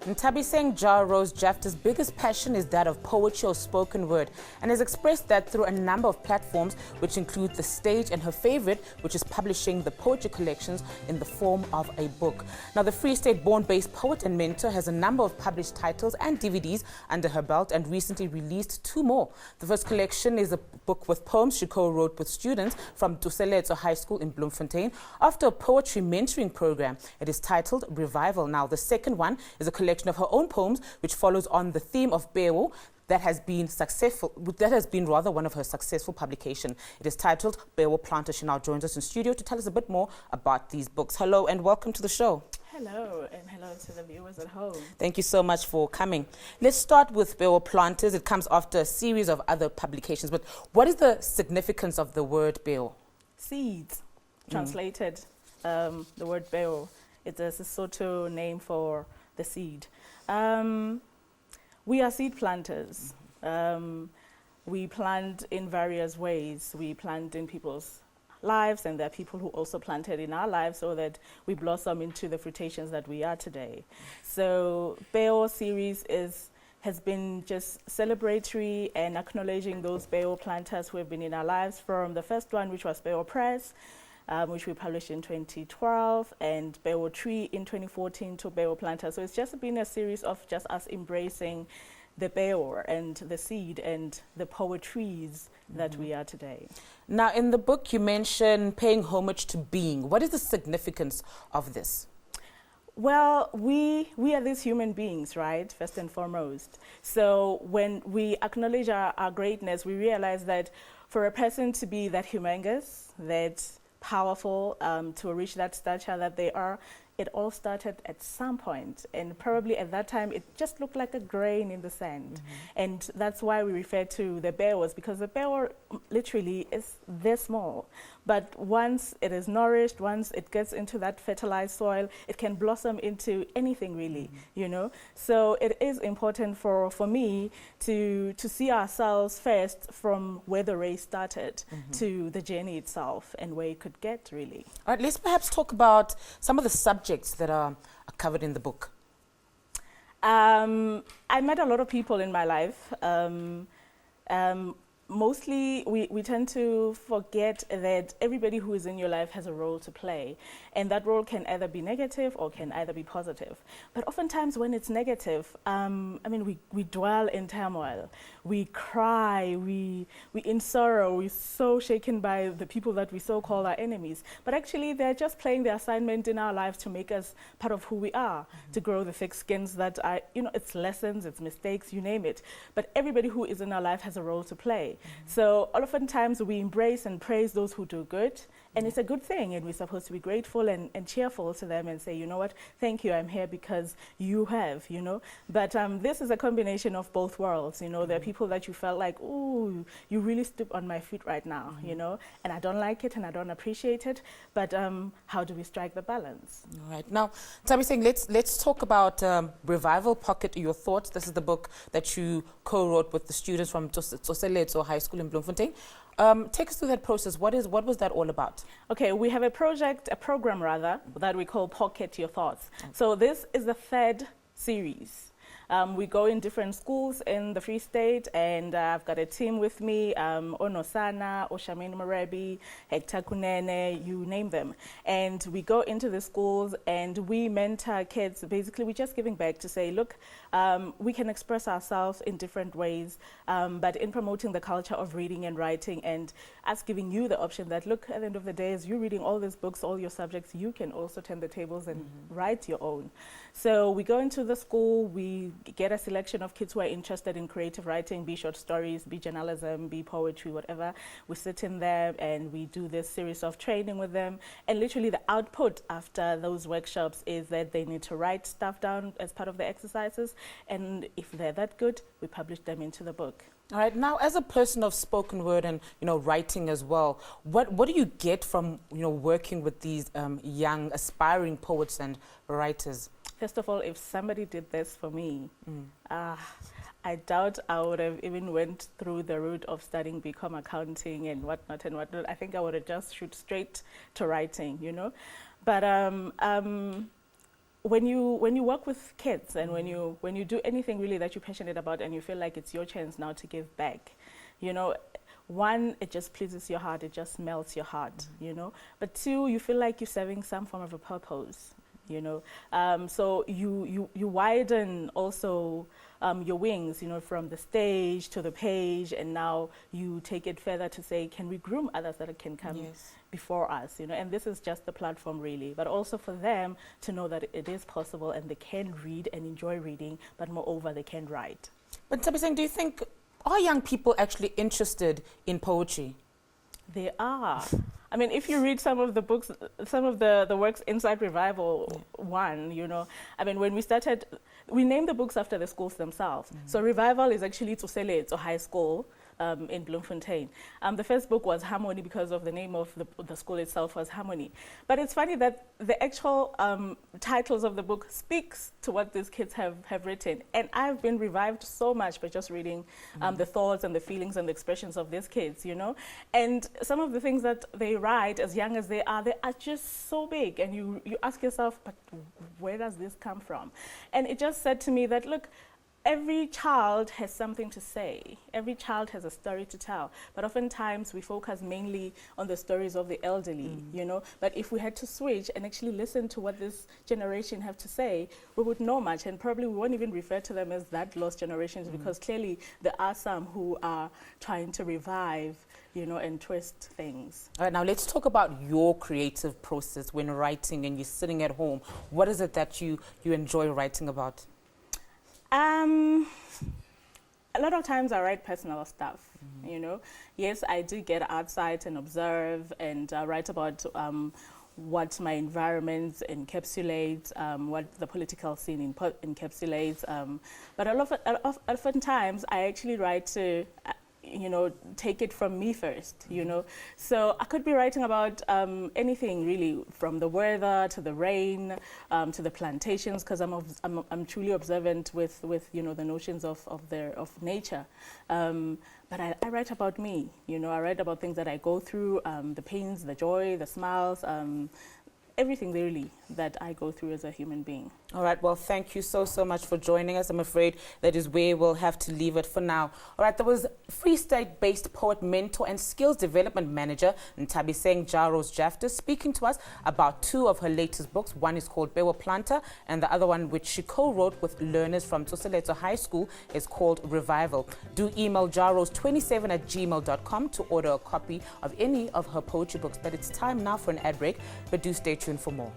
Nthabiseng JahRose Jafta's biggest passion is that of poetry or spoken word, and has expressed that through a number of platforms, which include the stage and her favorite, which is publishing the poetry collections in the form of a book. Now, the Free State-born based poet and mentor has a number of published titles and DVDs under her belt and recently released 2 more. The first collection is a book with poems she co-wrote with students from Tsoseletso High School in Bloemfontein after a poetry mentoring program. It is titled Revival. Now, the second one is a collection of her own poems, which follows on the theme of Peo that has been rather one of her successful publication. It is titled Peo Planters. She now joins us in studio to tell us a bit more about these books. Hello and welcome to the show. Hello, and hello to the viewers at home. Thank you so much for coming. Let's start with Peo Planters. It comes after a series of other publications, but what is the significance of the word Peo? Seeds, translated, the word Peo. It's a Sesotho name for the seed. We are seed planters. We plant in various ways. We plant in people's lives, and there are people who also planted in our lives so that we blossom into the fruitations that we are today. So Peo series has been just celebratory and acknowledging those Peo planters who have been in our lives, from the first one, which was Peo Press, which we published in 2012, and Peo Tree in 2014 to Peo Planters. So it's just been a series of just us embracing the Peo and the seed and the poetries that we are today. Now, in the book, you mention paying homage to being. What is the significance of this? Well, we are these human beings, right, first and foremost. So when we acknowledge our greatness, we realize that for a person to be that humongous, that powerful, to reach that stature that they are, it all started at some point, and probably at that time it just looked like a grain in the sand. And that's why we refer to the Peos, because the Peo literally is this small. But once it is nourished, once it gets into that fertilized soil, it can blossom into anything really, you know. So it is important for me to see ourselves first from where the race started to the journey itself and where it could get really. All right, let's perhaps talk about some of the subjects that are covered in the book. I met a lot of people in my life. Mostly, we tend to forget that everybody who is in your life has a role to play. And that role can either be negative or can either be positive. But oftentimes when it's negative, I mean, we dwell in turmoil. We cry, we in sorrow, we're so shaken by the people that we so call our enemies. But actually, they're just playing their assignment in our lives to make us part of who we are, to grow the thick skins that are, you know, it's lessons, it's mistakes, you name it. But everybody who is in our life has a role to play. So oftentimes we embrace and praise those who do good, and it's a good thing, and we're supposed to be grateful and cheerful to them and say, you know what, thank you, I'm here because you have, you know. But this is a combination of both worlds, you know. There are people that you felt like, ooh, you really stood on my feet right now, you know, and I don't like it and I don't appreciate it, but how do we strike the balance? All right. Now, Nthabiseng, let's talk about Revival Pocket Your Thoughts. This is the book that you co-wrote with the students from Tsoseletso High School in Bloemfontein. Take us through that process. What was that all about? Okay, we have a program that we call Pocket Your Thoughts. So this is the 3rd series. We go in different schools in the Free State, and I've got a team with me, Onosana, Oshamin Morebi, Hector Kunene, you name them. And we go into the schools and we mentor kids. Basically, we're just giving back to say, look, we can express ourselves in different ways, but in promoting the culture of reading and writing, and us giving you the option that, look, at the end of the day, as you're reading all these books, all your subjects, you can also turn the tables and write your own. So we go into the school, we get a selection of kids who are interested in creative writing, be short stories, be journalism, be poetry, whatever. We sit in there and we do this series of training with them. And literally the output after those workshops is that they need to write stuff down as part of the exercises. And if they're that good, we publish them into the book. All right. Now, as a person of spoken word and, you know, writing as well, what do you get from, you know, working with these young aspiring poets and writers? First of all, if somebody did this for me, I doubt I would have even went through the route of studying BCom accounting and whatnot and whatnot. I think I would have just shoot straight to writing, you know. But when you work with kids and when you do anything really that you're passionate about and you feel like it's your chance now to give back, you know, one, it just pleases your heart, it just melts your heart, you know. But two, you feel like you're serving some form of a purpose, you know. So you widen also your wings, you know, from the stage to the page, and now you take it further to say, can we groom others that can come before us, you know. And this is just the platform really, but also for them to know that it is possible and they can read and enjoy reading, but moreover they can write. But Nthabiseng, do you think, are young people actually interested in poetry? They are. I mean, if you read some of the books, some of the works inside Revival 1, you know, I mean, when we started, we named the books after the schools themselves. So Revival is actually Tsoseletso High School in Bloemfontein. The first book was Harmony because of the name of the school itself was Harmony. But it's funny that the actual titles of the book speaks to what these kids have written. And I've been revived so much by just reading the thoughts and the feelings and the expressions of these kids, you know. And some of the things that they write, as young as they are just so big. And you ask yourself, but where does this come from? And it just said to me that, look, every child has something to say. Every child has a story to tell. But oftentimes we focus mainly on the stories of the elderly, you know. But if we had to switch and actually listen to what this generation have to say, we would know much. And probably we won't even refer to them as that lost generations because clearly there are some who are trying to revive, you know, and twist things. All right, now let's talk about your creative process when writing and you're sitting at home. What is it that you enjoy writing about? A lot of times I write personal stuff, you know. Yes, I do get outside and observe and write about what my environment encapsulates, what the political scene encapsulates. But oftentimes I actually write to, you know, take it from me first, you know. So I could be writing about anything really, from the weather to the rain to the plantations, because I'm truly observant with you know, the notions of nature. But I write about me, you know. I write about things that I go through, the pains, the joy, the smiles, everything really that I go through as a human being. All right, well, thank you so much for joining us. I'm afraid that is where we'll have to leave it for now. All right, there was Free State-based poet, mentor and skills development manager Nthabiseng JahRose Jafta speaking to us about two of her latest books. One is called Peo Planters and the other one, which she co-wrote with learners from Tsoseletso High School, is called Revival. Do email jahrose27@gmail.com to order a copy of any of her poetry books. But it's time now for an ad break, but do stay tuned for more.